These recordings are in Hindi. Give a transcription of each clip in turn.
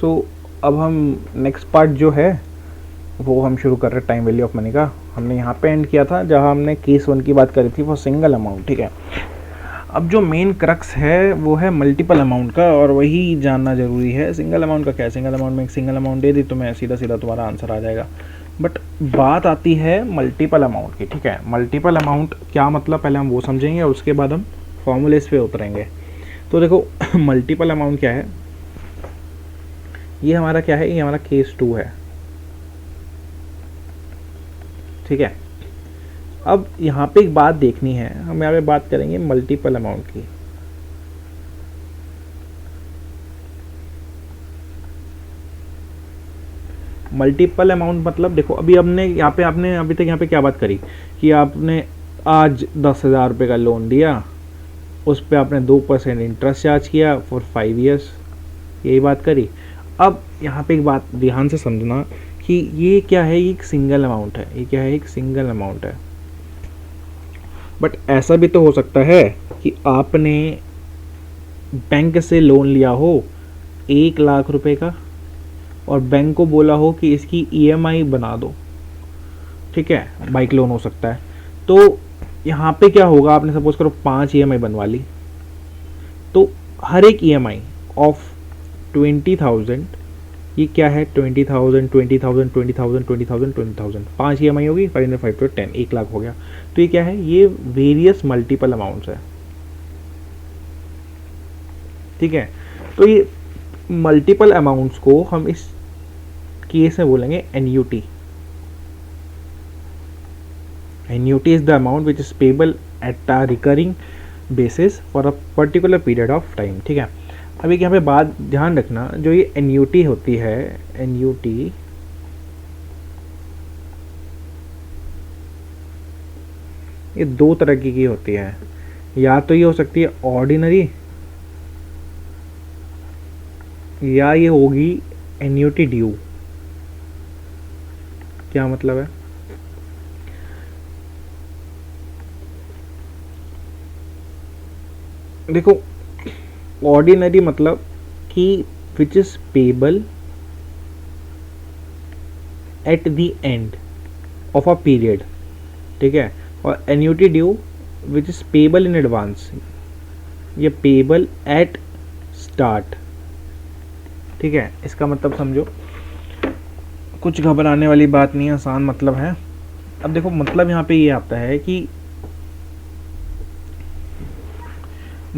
सो अब हम नेक्स्ट पार्ट जो है वो हम शुरू कर रहे हैं टाइम वैल्यू ऑफ मनी का। हमने यहाँ पे एंड किया था जहाँ हमने केस 1 की बात करी थी, वो सिंगल अमाउंट, ठीक है। अब जो मेन क्रक्स है वो है मल्टीपल अमाउंट का, और वही जानना ज़रूरी है। सिंगल अमाउंट का क्या है, सिंगल अमाउंट में एक सिंगल अमाउंट दे दी तो मैं सीधा सीधा तुम्हारा आंसर आ जाएगा। बट बात आती है मल्टीपल अमाउंट की, ठीक है। मल्टीपल अमाउंट क्या मतलब, पहले हम वो समझेंगे और उसके बाद हम फॉर्मूलेस पे उतरेंगे। तो देखो मल्टीपल अमाउंट क्या है, ये हमारा क्या है, ये हमारा केस 2 है, ठीक है। अब यहाँ पे एक बात देखनी है, हम यहाँ पे बात करेंगे मल्टीपल अमाउंट की। मल्टीपल अमाउंट मतलब देखो, अभी हमने यहाँ पे, आपने अभी तक यहाँ पे क्या बात करी कि आपने आज 10,000 रुपये का लोन दिया, उस पर आपने 2% इंटरेस्ट चार्ज किया फॉर 5 ईयर्स, यही बात करी। अब यहाँ पे एक बात ध्यान से समझना कि ये क्या है, ये एक सिंगल अमाउंट है। ये क्या है, एक सिंगल अमाउंट है। बट ऐसा भी तो हो सकता है कि आपने बैंक से लोन लिया हो 1,00,000 रुपए का, और बैंक को बोला हो कि इसकी EMI बना दो, ठीक है, बाइक लोन हो सकता है। तो यहाँ पे क्या होगा, आपने सपोज करो 5 EMI बनवा ली, तो हर एक EMI ऑफ 20,000, ये क्या है, 20,000 20,000 20,000 20,000 20,000, 5 EMI होगी, 5 5 तो 10, 1,00,000 हो गया। तो ये क्या है, ये वेरियस मल्टीपल अमाउंट्स है, ठीक है। तो ये मल्टीपल अमाउंट्स को हम इस केस में बोलेंगे annuity. Annuity is the amount which is payable at a recurring basis for a particular period of time, ठीक है। अभी यहाँ पे बात ध्यान रखना, जो ये एन्यूटी होती है, एन्यूटी ये 2 तरह की होती है। या तो ये हो सकती है ऑर्डिनरी, या ये होगी एन्यूटी ड्यू। क्या मतलब है, देखो ऑर्डिनरी मतलब कि which is payable at the end of a period, ठीक है। और annuity due which is payable in advance, ये पेबल एट स्टार्ट, ठीक है। इसका मतलब समझो, कुछ घबराने वाली बात नहीं है, आसान मतलब है। अब देखो मतलब यहाँ पे ये आता है कि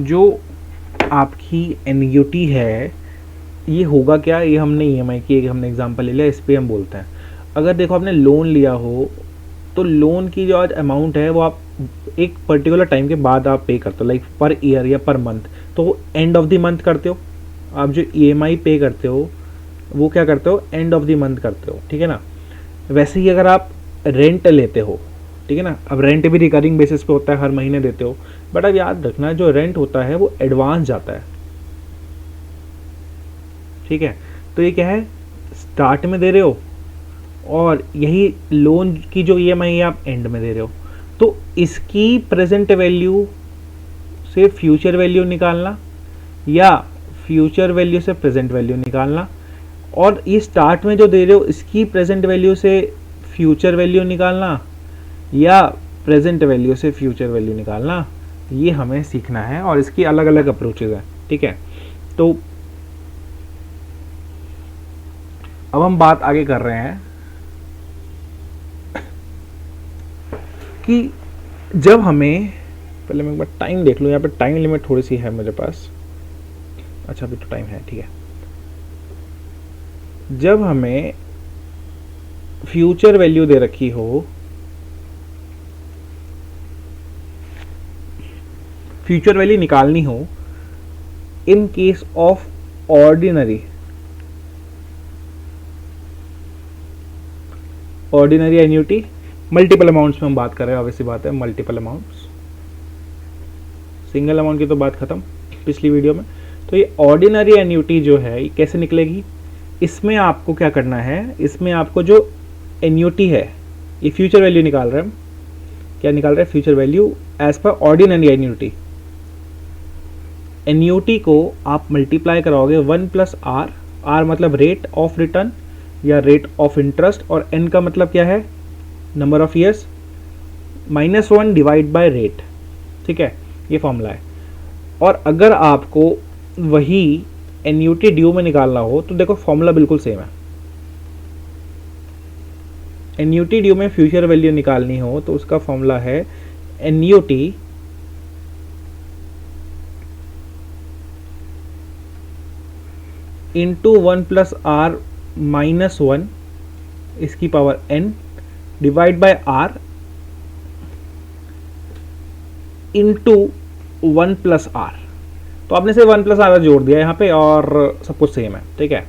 जो आपकी एन्यूटी है ये होगा क्या, ये हमने EMI की हमने एग्जांपल ले लिया, इस पर हम बोलते हैं। अगर देखो आपने लोन लिया हो, तो लोन की जो आज अमाउंट है वो आप एक पर्टिकुलर टाइम के बाद आप पे करते हो, लाइक पर ईयर या पर मंथ, तो एंड ऑफ द मंथ करते हो। आप जो EMI पे करते हो वो क्या करते हो, एंड ऑफ द मंथ करते हो, ठीक है ना। वैसे ही अगर आप रेंट लेते हो, ठीक है ना, अब रेंट भी रिकरिंग बेसिस पे होता है, हर महीने देते हो। बट अब याद रखना, जो रेंट होता है वो एडवांस जाता है, ठीक है। तो ये क्या है, स्टार्ट में दे रहे हो, और यही लोन की जो EMI है आप एंड में दे रहे हो। तो इसकी प्रेजेंट वैल्यू से फ्यूचर वैल्यू निकालना, या फ्यूचर वैल्यू से प्रेजेंट वैल्यू निकालना, और ये स्टार्ट में जो दे रहे हो इसकी प्रेजेंट वैल्यू से फ्यूचर वैल्यू निकालना, या प्रेजेंट वैल्यू से फ्यूचर वैल्यू निकालना, ये हमें सीखना है। और इसकी अलग अलग अप्रोचेज हैं, ठीक है। तो अब हम बात आगे कर रहे हैं कि जब हमें, पहले मैं एक बार टाइम देख लूँ, यहाँ पे टाइम लिमिट थोड़ी सी है मेरे पास। अच्छा अभी तो टाइम है, ठीक है। जब हमें फ्यूचर वैल्यू दे रखी हो, फ्यूचर वैल्यू निकालनी हो in case of ordinary, ordinary annuity, multiple amounts में हम बात कर रहे हैं, ऑब्वियसली बात है मल्टीपल अमाउंट्स, सिंगल अमाउंट की तो बात खत्म पिछली वीडियो में। तो ये ऑर्डिनरी एन्यूटी जो है ये कैसे निकलेगी, इसमें आपको क्या करना है, इसमें आपको जो एन्यूटी है ये फ्यूचर वैल्यू निकाल रहे हैं हम, क्या निकाल रहे हैं, future value as per ordinary annuity. Annuity को आप मल्टीप्लाई कराओगे 1 + R आर मतलब रेट ऑफ रिटर्न या रेट ऑफ इंटरेस्ट, और एन का मतलब क्या है, number of years, -1 divide by rate, ठीक है, ये फॉर्मूला है। और अगर आपको वही एन्यूटी ड्यू में निकालना हो तो देखो फॉर्मूला बिल्कुल सेम है। एन्यूटी ड्यू में फ्यूचर वैल्यू निकालनी हो तो उसका फॉर्मूला है एन्यूटी इंटू 1 प्लस आर -1 इसकी power n divide by R into 1 plus R. तो आपने से 1 प्लस आर जोड़ दिया यहाँ पे और सब कुछ सेम है, ठीक है।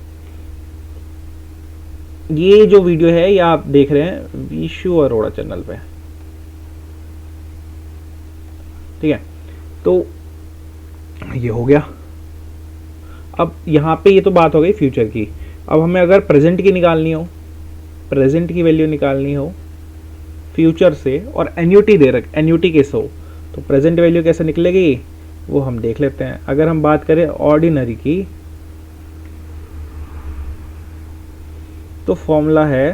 ये जो वीडियो है ये आप देख रहे हैं विशु अरोड़ा चैनल पे, ठीक है। तो ये हो गया। अब यहाँ पे ये तो बात हो गई फ्यूचर की। अब हमें अगर प्रेजेंट की निकालनी हो, प्रेजेंट की वैल्यू निकालनी हो फ्यूचर से और एन्यूटी दे रख, एन्यूटी केस हो, तो प्रेजेंट वैल्यू कैसे निकलेगी वो हम देख लेते हैं। अगर हम बात करें ऑर्डिनरी की तो फॉर्मूला है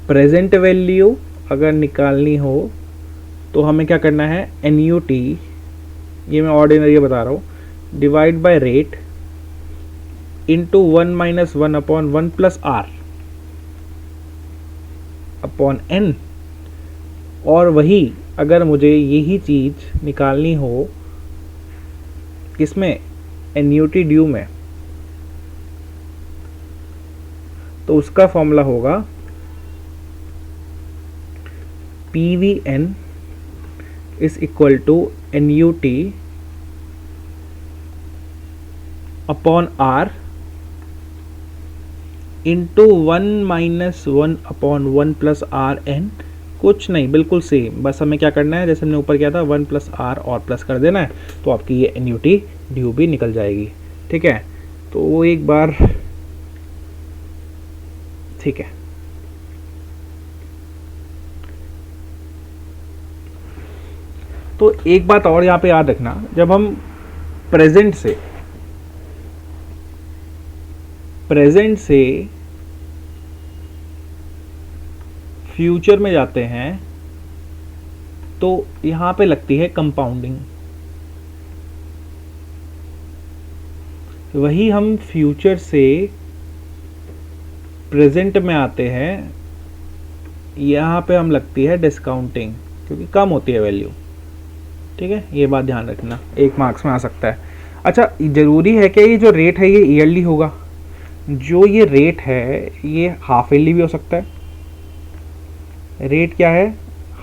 प्रेजेंट वैल्यू अगर निकालनी हो तो हमें क्या करना है, एन्यूटी, ये मैं ऑर्डिनरी बता रहा हूँ, divide by rate into 1 - 1 upon 1 plus R upon N. और वही अगर मुझे यही चीज निकालनी हो किसमें, एन्यूटी ड्यू में, तो उसका फॉर्मूला होगा PVN is equal to annuity upon R into 1 - 1 upon 1 plus R N. कुछ नहीं, बिल्कुल सेम, बस हमें क्या करना है, जैसे हमने ऊपर किया था 1 प्लस आर और प्लस कर देना है, तो आपकी ये एन्यूटी ड्यू भी निकल जाएगी, ठीक है। तो वो एक बार, ठीक है। तो एक बात और यहाँ पे याद रखना, जब हम प्रेजेंट से फ्यूचर में जाते हैं तो यहां पे लगती है कंपाउंडिंग। वही हम फ्यूचर से प्रेजेंट में आते हैं, यहां पे हम लगती है डिस्काउंटिंग, क्योंकि कम होती है वैल्यू, ठीक है। ये बात ध्यान रखना, 1 मार्क्स में आ सकता है। अच्छा, जरूरी है कि ये जो रेट है ये ईयरली होगा? जो ये रेट है ये हाफ ईयरली भी हो सकता है। रेट क्या है,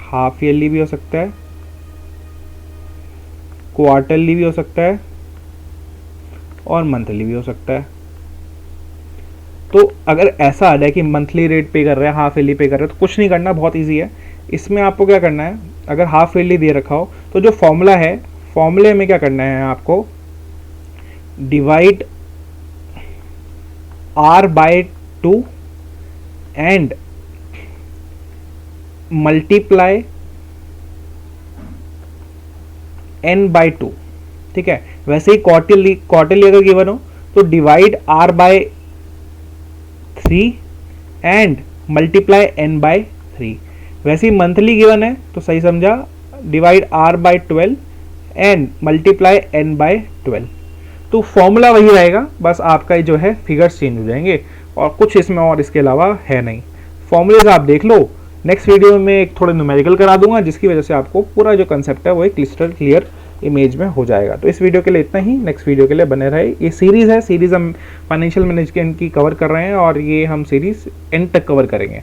हाफ ईयरली भी हो सकता है, क्वार्टरली भी हो सकता है और मंथली भी हो सकता है। तो अगर ऐसा आ जाए कि मंथली रेट पे कर रहे हैं, हाफ ईयरली पे कर रहे हैं, तो कुछ नहीं करना, बहुत इजी है। इसमें आपको क्या करना है, अगर हाफ ईयरली दे रखा हो तो जो फॉर्मूला है, फॉर्मूले में क्या करना है आपको, divide r by 2 and multiply n by 2, ठीक है। वैसे ही क्वार्टरली अगर गिवन हो तो divide r by 3 and multiply n by 3। वैसे ही मंथली गिवन है तो सही समझा, divide r by 12 and multiply n by 12। तो फॉर्मूला वही रहेगा, बस आपका जो है फिगर्स चेंज हो जाएंगे और कुछ इसमें और इसके अलावा है नहीं। फॉर्मूलेज आप देख लो, नेक्स्ट वीडियो में एक थोड़े न्यूमेरिकल करा दूंगा, जिसकी वजह से आपको पूरा जो कंसेप्ट है वो एक क्लियर इमेज में हो जाएगा। तो इस वीडियो के लिए इतना ही, नेक्स्ट वीडियो के लिए बने रहे। ये सीरीज़ है, सीरीज़ हम फाइनेंशियल मैनेजमेंट की कवर कर रहे हैं और ये हम सीरीज़ एंड तक कवर करेंगे।